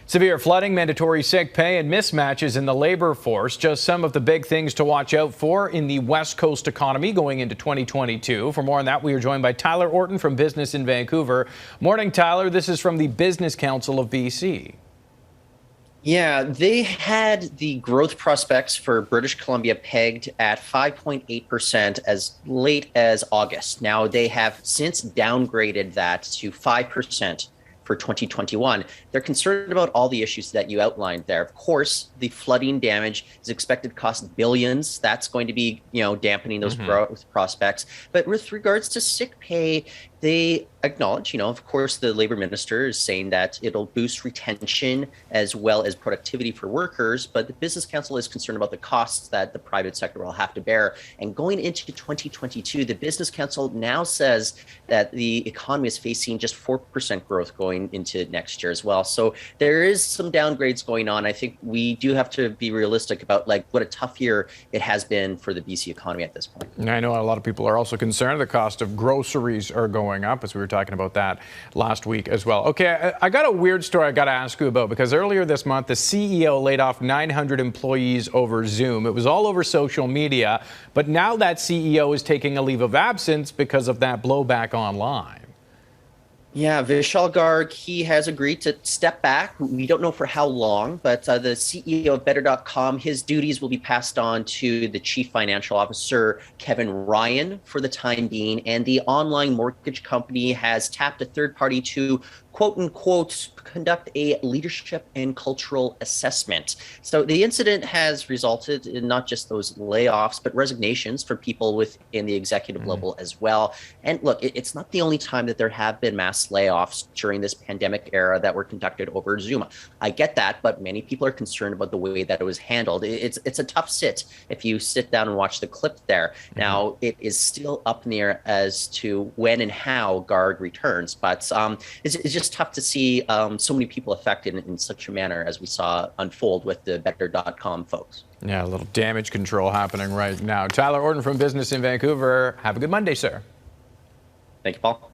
Severe flooding, mandatory sick pay, and mismatches in the labor force. Just some of the big things to watch out for in the West Coast economy going into 2022. For more on that, we are joined by Tyler Orton from Business in Vancouver. Morning, Tyler. This is from the Business Council of BC. Yeah, they had the growth prospects for British Columbia pegged at 5.8% as late as August. Now, they have since downgraded that to 5% for 2021. They're concerned about all the issues that you outlined there. Of course, the flooding damage is expected to cost billions. That's going to be, dampening those growth prospects. But with regards to sick pay, they acknowledge, of course, the labor minister is saying that it'll boost retention as well as productivity for workers. But the Business Council is concerned about the costs that the private sector will have to bear. And going into 2022, the Business Council now says that the economy is facing just 4% growth going into next year as well. So there is some downgrades going on. I think we do have to be realistic about what a tough year it has been for the BC economy at this point. I know a lot of people are also concerned the cost of groceries are going up, as we were talking about that last week as well. Okay, I got a weird story I got to ask you about, because earlier this month, the CEO laid off 900 employees over Zoom. It was all over social media, but now that CEO is taking a leave of absence because of that blowback online. Yeah, Vishal Garg, he has agreed to step back. We don't know for how long, but the CEO of Better.com, his duties will be passed on to the Chief Financial Officer, Kevin Ryan, for the time being. And the online mortgage company has tapped a third party to, quote unquote, conduct a leadership and cultural assessment. So the incident has resulted in not just those layoffs, but resignations for people within the executive level as well. And look, it's not the only time that there have been mass layoffs during this pandemic era that were conducted over Zoom. I get that, but many people are concerned about the way that it was handled. It's a tough sit if you sit down and watch the clip there. Now, it is still up in the air as to when and how Garg returns, but it's just tough to see so many people affected in such a manner as we saw unfold with the Better.com folks. Yeah, a little damage control happening right now. Tyler Orton from Business in Vancouver. Have a good Monday, sir. Thank you, Paul.